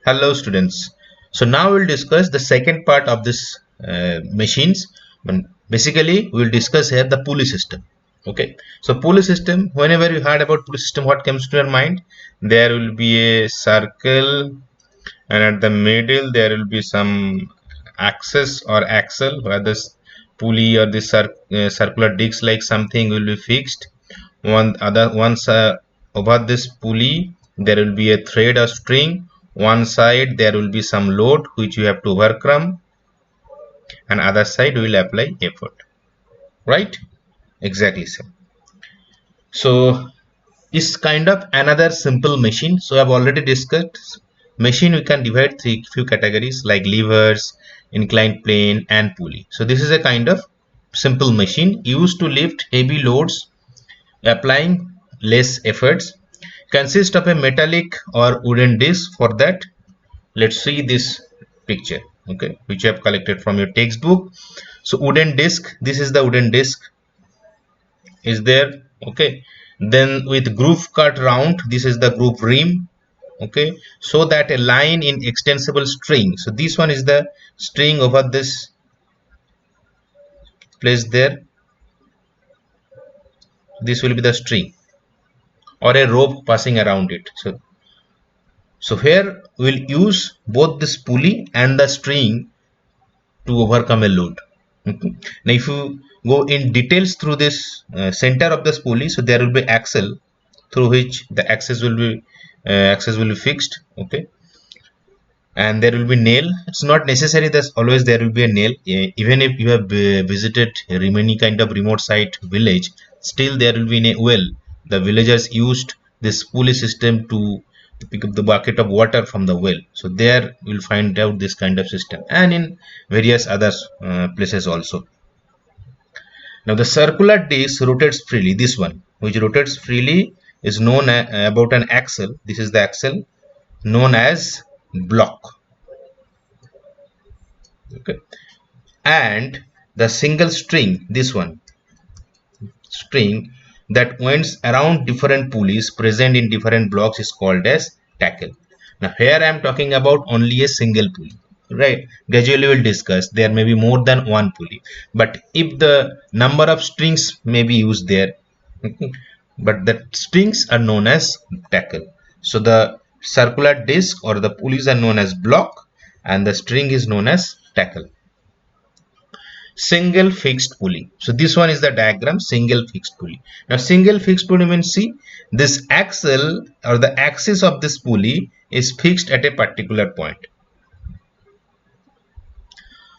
Hello students. So now we'll discuss the second part of this machines. Basically, we'll discuss here the pulley system. Okay. So pulley system, whenever you heard about pulley system, what comes to your mind? There will be a circle and at the middle there will be some axis or axle where this pulley or this circular disc like something will be fixed. Once over this pulley there will be a thread or string. One side there will be some load which you have to overcome, and other side will apply effort, right? Exactly same. So is kind of another simple machine. So I've already discussed machine. We can divide three few categories like levers, inclined plane, and pulley. So this is a kind of simple machine used to lift heavy loads, applying less efforts. Consist of a metallic or wooden disc. For that, let's see this picture, okay, which you have collected from your textbook. So wooden disc, this is the wooden disc is there, okay. Then with groove cut round, this is the groove rim, okay, so that a line in extensible string. So this one is the string over this place there. This will be the string or a rope passing around it. So here we'll use both this pulley and the string to overcome a load. Okay. Now if you go in details through this center of this pulley, so there will be axle through which the axis will be fixed, okay, and there will be nail. It's not necessary that always there will be a nail. Even if you have visited many kind of remote site village, still there will be a well. The villagers used this pulley system to pick up the bucket of water from the well. So there you'll find out this kind of system, and in various other places also. Now the circular disc rotates freely. This one which rotates freely is known about an axle. This is the axle known as block, okay. And the single string, this one string that winds around different pulleys present in different blocks is called as tackle. Now here I am talking about only a single pulley, right? Gradually we'll discuss there may be more than one pulley, but if the number of strings may be used there, but the strings are known as tackle. So the circular disc or the pulleys are known as block and the string is known as tackle. Single fixed pulley. So this one is the diagram, single fixed pulley. Now single fixed pulley means, see, this axle or the axis of this pulley is fixed at a particular point.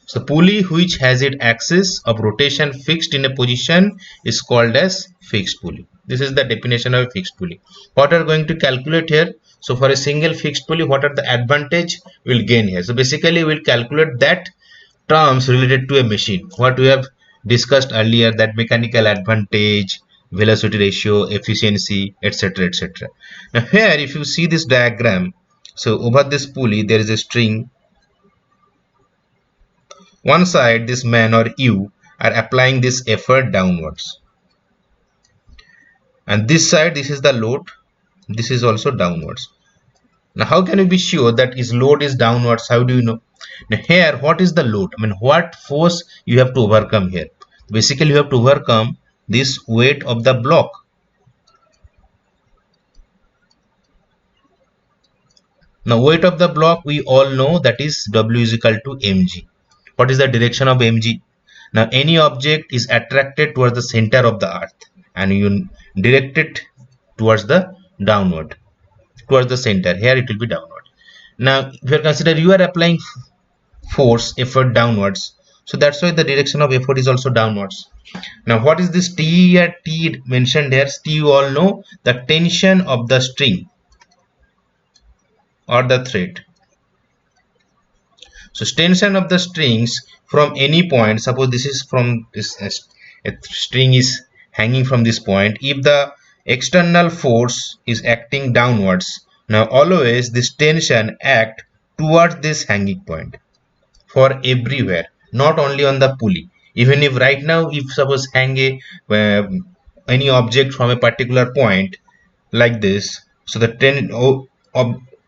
So pulley which has its axis of rotation fixed in a position is called as fixed pulley. This is the definition of a fixed pulley. What are going to calculate here? So for a single fixed pulley, what are the advantage we'll gain here? So basically we'll calculate that terms related to a machine. What we have discussed earlier, that mechanical advantage, velocity ratio, efficiency, etc. etc. Now here if you see this diagram, so over this pulley there is a string. One side this man or you are applying this effort downwards, and this side this is the load, this is also downwards. Now how can you be sure that his load is downwards? How do you know? Now here what is the load? I mean, what force you have to overcome here? Basically you have to overcome this weight of the block. Now weight of the block we all know, that is W is equal to mg. What is the direction of mg? Now any object is attracted towards the center of the earth and you direct it towards the downward, towards the center. Here it will be downward. Now if you consider you are applying force effort downwards, so that's why the direction of effort is also downwards. Now what is this T at T mentioned here? T, you all know, the tension of the string or the thread. So tension of the strings from any point, suppose this is from this a string is hanging from this point. If the external force is acting downwards, now always this tension act towards this hanging point for everywhere, not only on the pulley. Even if right now if suppose hang a any object from a particular point like this, so the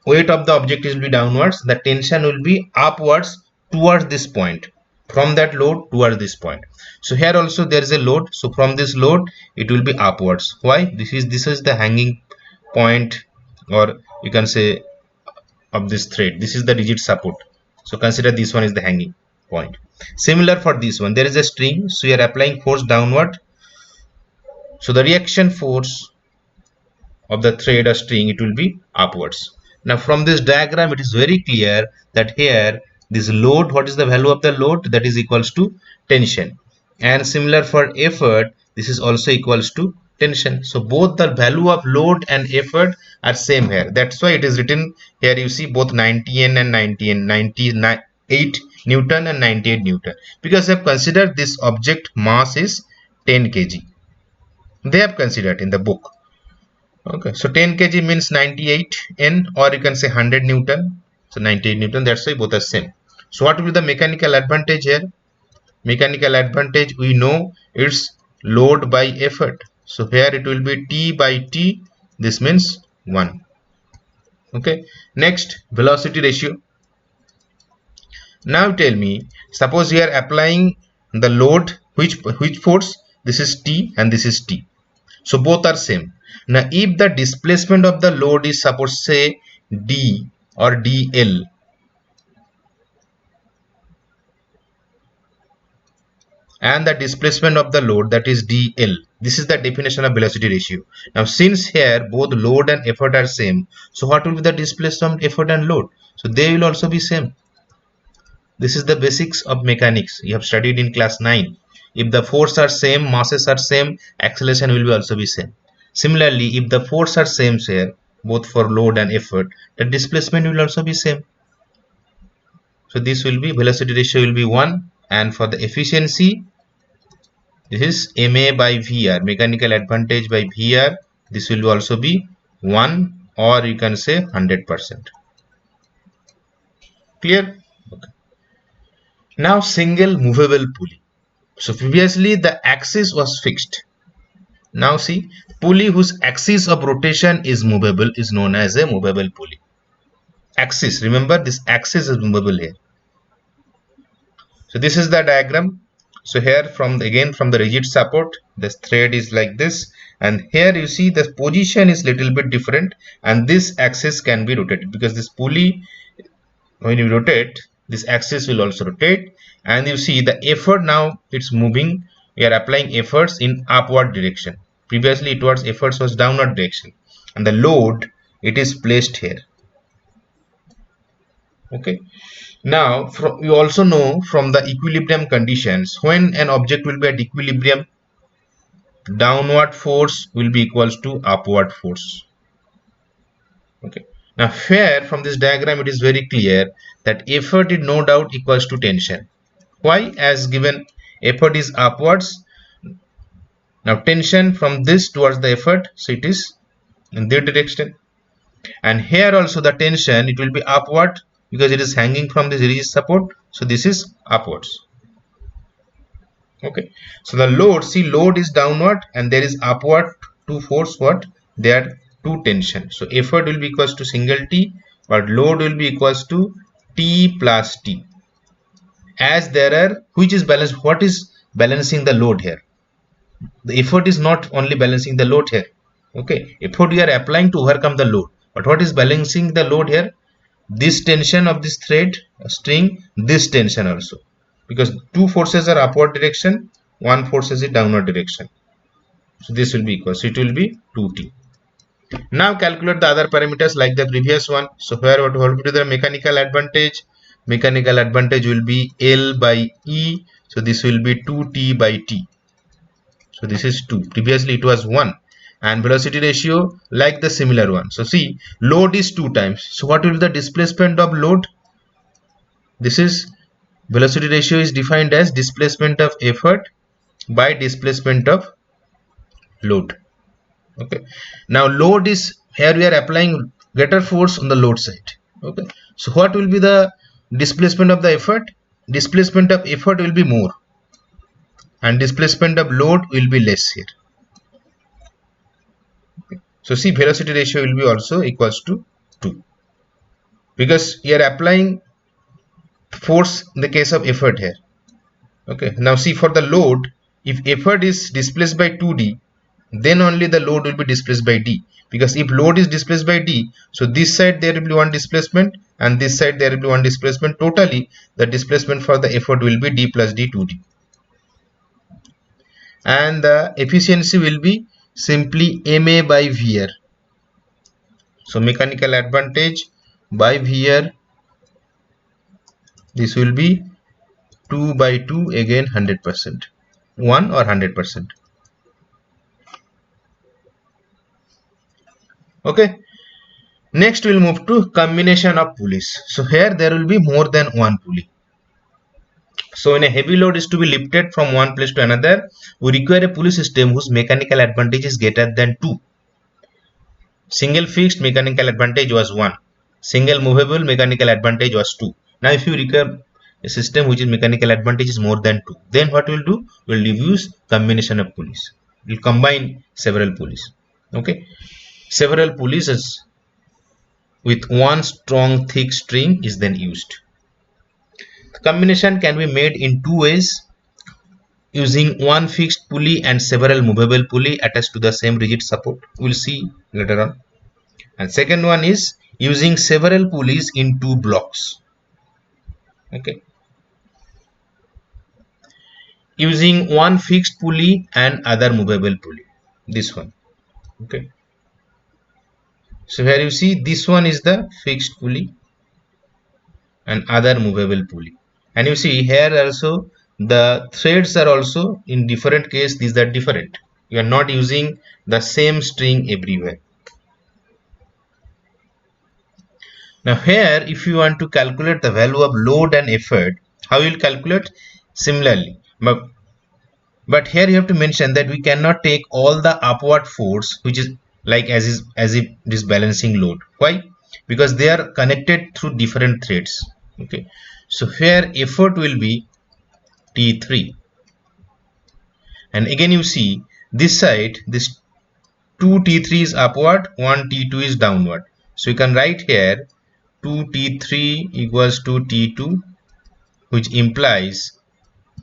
weight of the object will be downwards, the tension will be upwards towards this point, from that load towards this point. So here also there is a load, so from this load it will be upwards. Why? This is the hanging point, or you can say, of this thread. This is the rigid support, so consider this one is the hanging point. Similar for this one, there is a string, so you are applying force downward, so the reaction force of the thread or string, it will be upwards. Now from this diagram it is very clear that here this load, what is the value of the load? That is equals to tension. And similar for effort, this is also equals to tension. So both the value of load and effort are same here. That's why it is written here, you see both 90N and 90N, 98 Newton and 98 Newton, because they have considered this object mass is 10 kg. They have considered in the book. Okay, so 10 kg means 98 N, or you can say 100 Newton. So 98 Newton, that's why both are same. So what will be the mechanical advantage here? Mechanical advantage, we know it's load by effort. So here it will be T by T. This means 1. Okay, next, velocity ratio. Now tell me, suppose you are applying the load, which force? This is T and this is T. So both are same. Now if the displacement of the load is, suppose say, D or DL, and the displacement of the load, that is DL, this is the definition of velocity ratio. Now since here both load and effort are same, so what will be the displacement, effort and load? So they will also be same. This is the basics of mechanics you have studied in class 9. If the force are same, masses are same, acceleration will be also be same. Similarly, if the force are same here, both for load and effort, the displacement will also be same. So this will be, velocity ratio will be 1, and for the efficiency, this is MA by VR, mechanical advantage by VR. This will also be 1, or you can say 100%. Clear? Okay. Now single movable pulley. So previously the axis was fixed. Now see, pulley whose axis of rotation is movable is known as a movable pulley. Axis, remember this axis is movable here. So this is the diagram. So here again from the rigid support, this thread is like this, and here you see the position is little bit different, and this axis can be rotated, because this pulley, when you rotate, this axis will also rotate, and you see the effort, now it's moving, we are applying efforts in upward direction. Previously it was efforts was downward direction, and the load, it is placed here. Okay, now you also know from the equilibrium conditions, when an object will be at equilibrium, downward force will be equals to upward force. Okay, now here from this diagram it is very clear that effort is no doubt equals to tension. Why? As given, effort is upwards. Now tension from this towards the effort, so it is in that direction. And here also the tension, it will be upward, because it is hanging from this rigid support, so this is upwards. Okay, so the load, see, load is downward and there is upward to force, what? There two tension. So effort will be equals to single T, but load will be equals to T plus T. As there are, which is balanced, what is balancing the load here? The effort is not only balancing the load here. Okay, effort we are applying to overcome the load, but what is balancing the load here? This tension of this thread string, this tension also, because two forces are upward direction, one force is in downward direction. So this will be equal, so it will be 2T. Now calculate the other parameters like the previous one. So here what will be the mechanical advantage? Mechanical advantage will be L by E. So this will be 2T by T. So this is 2. Previously it was 1. And velocity ratio like the similar one. So see, load is 2 times. So what will be the displacement of load? This is, velocity ratio is defined as displacement of effort by displacement of load. Okay, now load is, here we are applying greater force on the load side. Okay, so what will be the displacement of the effort? Displacement of effort will be more, and displacement of load will be less here. Okay. So see, velocity ratio will be also equals to 2. because you are applying force in the case of effort here. Okay, now see, for the load, if effort is displaced by 2d, then only the load will be displaced by d, because if load is displaced by d, so this side there will be one displacement and this side there will be one displacement. Totally the displacement for the effort will be d plus d 2d, and the efficiency will be simply ma by vr. So mechanical advantage by vr, this will be 2 by 2, again 100%, 1 or 100%. Okay, next we'll move to combination of pulleys. So here there will be more than one pulley. So when a heavy load is to be lifted from one place to another, we require a pulley system whose mechanical advantage is greater than 2. Single fixed mechanical advantage was 1. Single movable mechanical advantage was 2. Now if you require a system which is mechanical advantage is more than 2, then what we'll do? We'll use combination of pulleys. We'll combine several pulleys. Okay. Several pulleys with one strong thick string is then used. The combination can be made in two ways: using one fixed pulley and several movable pulley attached to the same rigid support. We'll see later on. And second one is using several pulleys in two blocks. Okay. Using one fixed pulley and other movable pulley. This one. Okay. So here you see this one is the fixed pulley and other movable pulley. And you see here also the threads are also in different case, these are different. You are not using the same string everywhere. Now here if you want to calculate the value of load and effort, how you will calculate? Similarly, but here you have to mention that we cannot take all the upward force which is like as if it is balancing load. Why? Because they are connected through different threads. Okay, so here effort will be T3, and again you see this side, this 2 T3 is upward, 1 T2 is downward. So you can write here 2 T3 equals to T2, which implies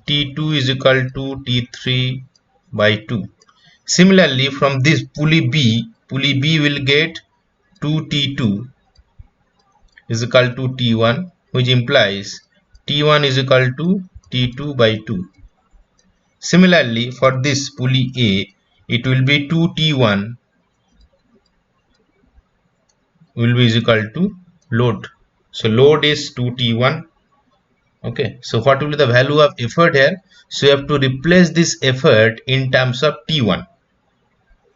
T2 is equal to T3 by 2. Similarly, from this pulley B will get 2T2 is equal to T1, which implies T1 is equal to T2 by 2. Similarly, for this pulley A, it will be 2T1 will be equal to load. So load is 2T1. Okay, so what will be the value of effort here? So you have to replace this effort in terms of T1.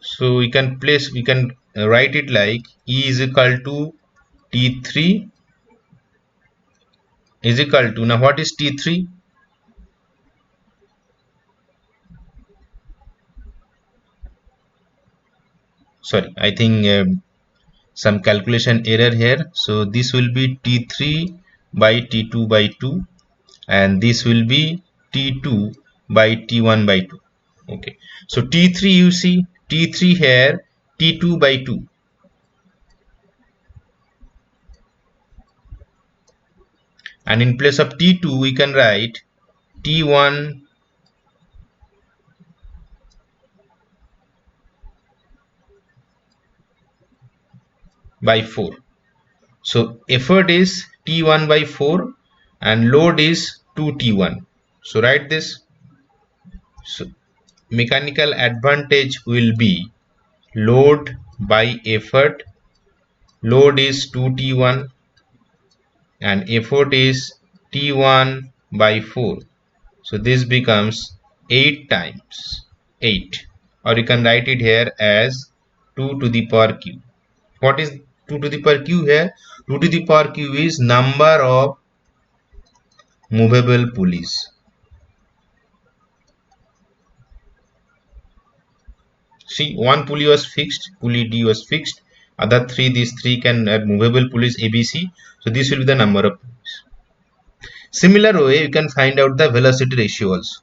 So we can write it like E is equal to T3 is equal to, now what is T3? Sorry, I think some calculation error here. So this will be T3 by T2 by 2, and this will be T2 by T1 by 2. Okay, so T3, you see T3 here, T2 by 2, and in place of T2 we can write T1 by 4. So effort is T1 by 4 and load is 2T1. So write this. So mechanical advantage will be load by effort. Load is 2T1 and effort is T1 by 4. So this becomes 8 times 8, or you can write it here as 2 to the power q. What is 2 to the power q here? 2 to the power q is number of movable pulleys. See, one pulley was fixed, pulley D was fixed, other three, these three can add movable pulleys ABC. So this will be the number of pulleys. Similar way you can find out the velocity ratio also.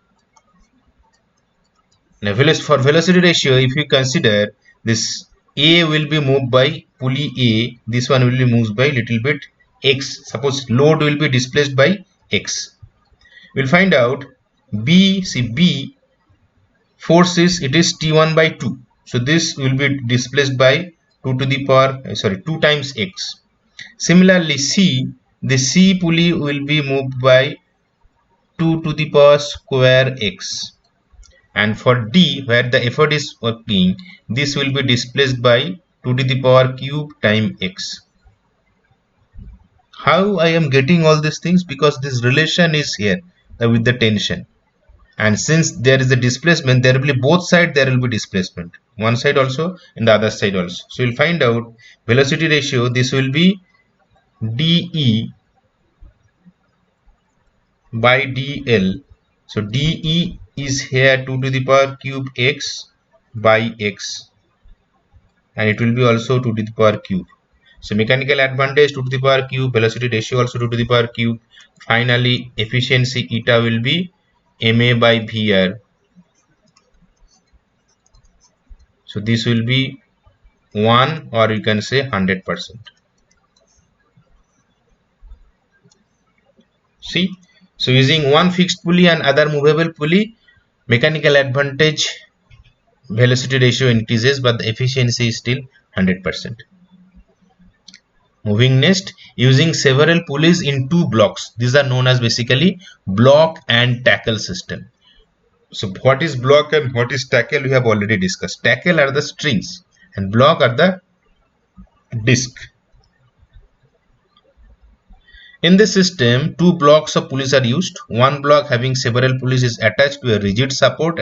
Now for velocity ratio, if you consider this A will be moved by pulley A, this one will be moved by little bit x. Suppose load will be displaced by x. We'll find out B forces, it is T1 by 2. So this will be displaced by 2 to the power 2 times x. Similarly the C pulley will be moved by 2 to the power square x. And for D, where the effort is working, this will be displaced by 2 to the power cube time x. How I am getting all these things? Because this relation is here with the tension. And since there is a displacement, there will be both sides, there will be displacement. One side also and the other side also. So we'll find out velocity ratio. This will be dE by dl. So dE is here 2 to the power cube x by x, and it will be also 2 to the power cube. So mechanical advantage 2 to the power cube, velocity ratio also 2 to the power cube. Finally, efficiency eta will be ma by vr. So this will be 1, or you can say 100%. See, so using one fixed pulley and other movable pulley, mechanical advantage velocity ratio increases, but the efficiency is still 100%. Moving next, using several pulleys in two blocks. These are known as basically block and tackle system. So what is block and what is tackle we have already discussed. Tackle are the strings and block are the disc. In this system, two blocks of pulleys are used. One block having several pulleys is attached to a rigid support,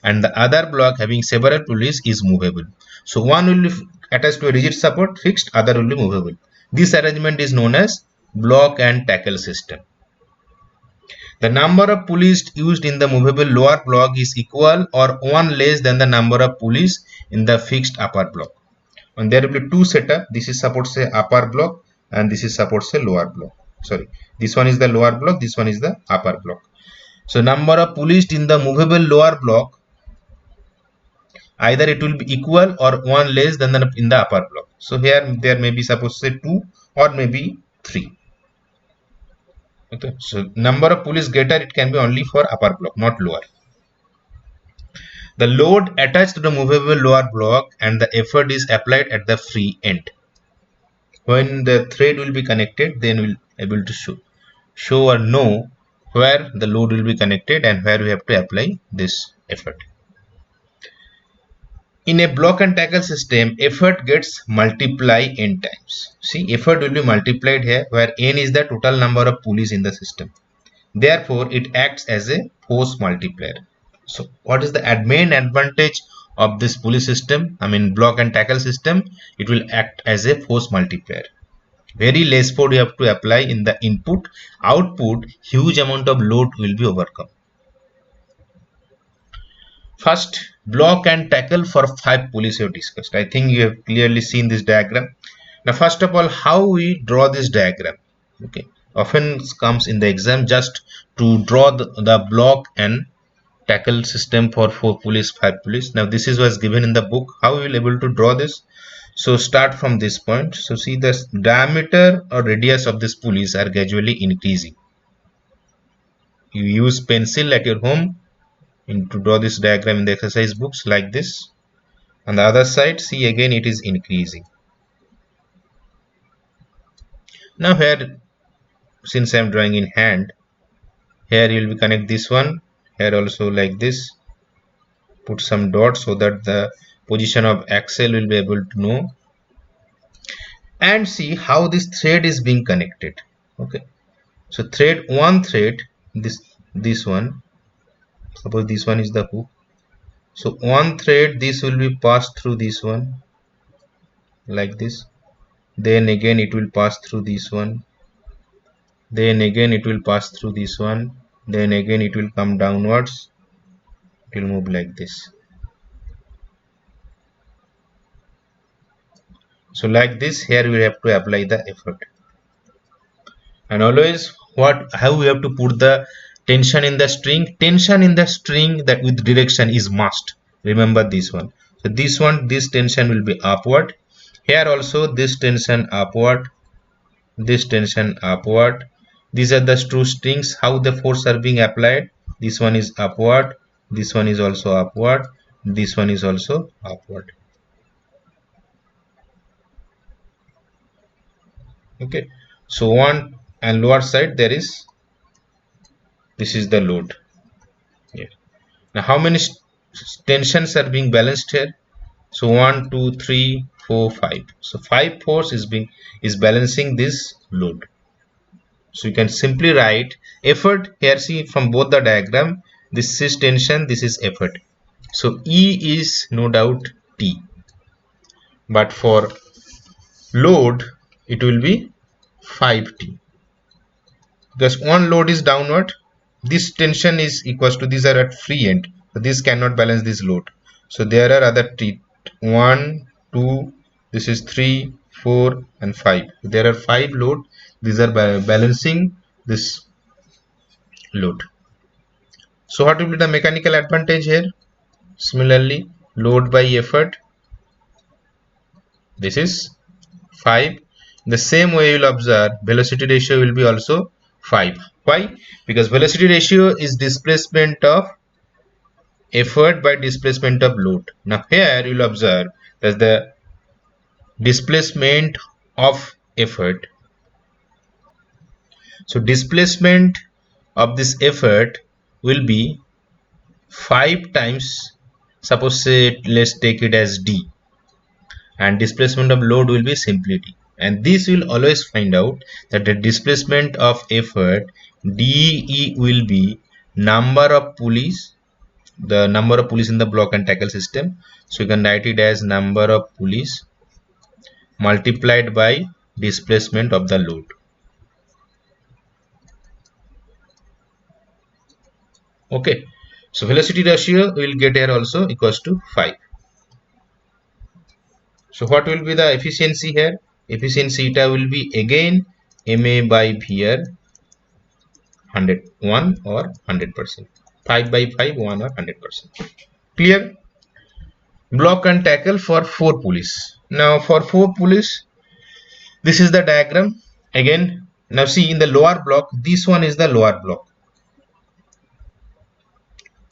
and the other block having several pulleys is movable. So one will be attached to a rigid support, fixed, other will be movable. This arrangement is known as block and tackle system. The number of pulleys used in the movable lower block is equal or one less than the number of pulleys in the fixed upper block. And there will be two setup. This is supports a upper block and this is supports a lower block. Sorry, this one is the lower block, this one is the upper block. So number of pulleys in the movable lower block, either it will be equal or one less than in the upper block. So here there may be suppose say 2 or maybe 3. Okay, so number of pulleys greater, it can be only for upper block, not lower. The load attached to the movable lower block and the effort is applied at the free end. When the thread will be connected, then we'll able to show or know where the load will be connected and where we have to apply this effort. In a block and tackle system, effort gets multiplied n times. See, effort will be multiplied here, where n is the total number of pulleys in the system. Therefore, it acts as a force multiplier. So, what is the main advantage of this pulley system? I mean, block and tackle system, it will act as a force multiplier. Very less force you have to apply in the input. Output, huge amount of load will be overcome. First, block and tackle for 5 pulleys we have discussed. I think you have clearly seen this diagram. Now, first of all, how we draw this diagram? Okay, often comes in the exam just to draw the block and tackle system for 4 pulleys, 5 pulleys. Now, this is what's given in the book. How we will able to draw this? So, start from this point. So, see the diameter or radius of these pulleys are gradually increasing. You use pencil at your home to draw this diagram in the exercise books like this. On the other side, see again it is increasing. Now here, since I am drawing in hand, here you will connect this one, here also like this, put some dots so that the position of axle will be able to know, and see how this thread is being connected. Okay, so one thread, this one, suppose this one is the hook. So one thread, this will be passed through this one like this, then again it will pass through this one, then again it will pass through this one, then again it will come downwards, it will move like this. So like this, here we have to apply the effort. And always how we have to put the tension in the string? Tension in the string that with direction is must. Remember this one. So this tension will be upward. Here also this tension upward. this tension upward. These are the two strings, how the force are being applied. This one is upward, this one is also upward, this one is also upward. Okay, so on and lower side there is, this is the load here. Now how many tensions are being balanced here? So 1 2 3 4 5. So 5 force is balancing this load. So you can simply write effort here. See from both the diagram, this is tension, this is effort. So E is no doubt T, but for load it will be 5T, because one load is downward. This tension is equals to, these are at free end, so this cannot balance this load. So there are other T, 1 2, this is 3 4 and 5. There are 5 load, these are balancing this load. So what will be the mechanical advantage here? Similarly, load by effort, this is 5. The same way you will observe velocity ratio will be also 5. Why? Because velocity ratio is displacement of effort by displacement of load. Now here you will observe that the displacement of effort. So displacement of this effort will be 5 times, suppose say, let's take it as d, and displacement of load will be simply d, and this will always find out that the displacement of effort de will be number of pulleys, the number of pulleys in the block and tackle system. So you can write it as number of pulleys multiplied by displacement of the load. Okay, so velocity ratio will get here also equals to 5. So what will be the efficiency here? Efficiency eta will be again ma by vr, 101 or 100%. 5 by 5, 1 or 100%. Clear? Block and tackle for 4 pulleys. Now for 4 pulleys, this is the diagram. Again, now see in the lower block, this one is the lower block.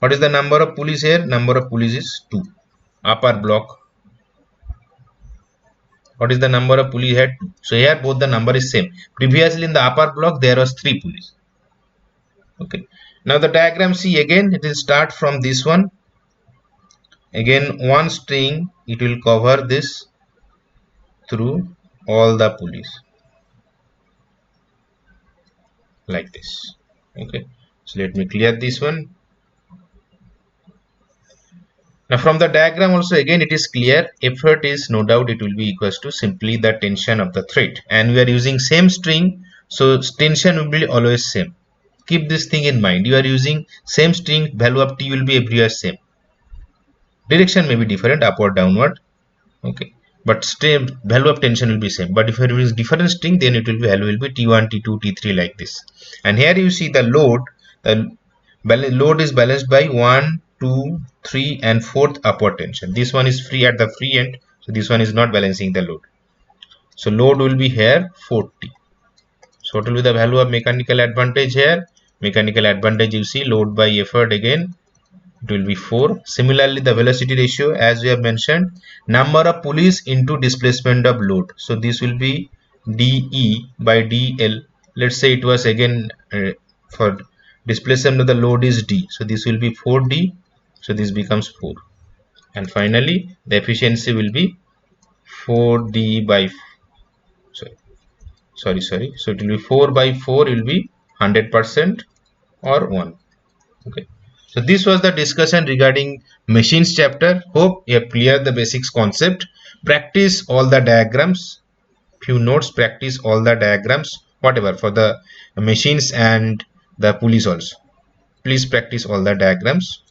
What is the number of pulleys here? Number of pulleys is 2. Upper block, what is the number of pulley here? 2. So here both the number is same. Previously in the upper block there was 3 pulleys. Okay. Now the diagram, see again, it will start from this one. Again one string, it will cover this through all the pulleys like this. Okay. So let me clear this one. Now from the diagram also again it is clear, effort is no doubt it will be equals to simply the tension of the thread, and we are using same string, so tension will be always same. Keep this thing in mind, you are using same string, value of T will be everywhere same. Direction may be different, upward, downward, okay, but still value of tension will be same. But if you use different string, then it will be, value will be T1, T2, T3 like this. And here you see the load, the load is balanced by 1 2 3 and 4th upward tension. This one is free at the free end, so this one is not balancing the load. So load will be here 40. So what will be the value of mechanical advantage here? Mechanical advantage, you see, load by effort, again it will be 4. Similarly the velocity ratio, as we have mentioned, number of pulleys into displacement of load, so this will be dE by dL. Let's say it was again for displacement of the load is d, so this will be 4d, so this becomes 4. And finally the efficiency will be 4d by, sorry, so it will be 4 by 4 will be 100% or 1. Okay, so this was the discussion regarding machines chapter. Hope you have cleared the basics concept. Practice all the diagrams, few notes, practice all the diagrams, whatever, for the machines and the pulleys also. Please practice all the diagrams.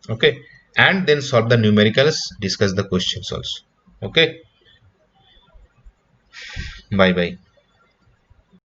Okay, and then solve the numericals, discuss the questions also. Okay, bye bye.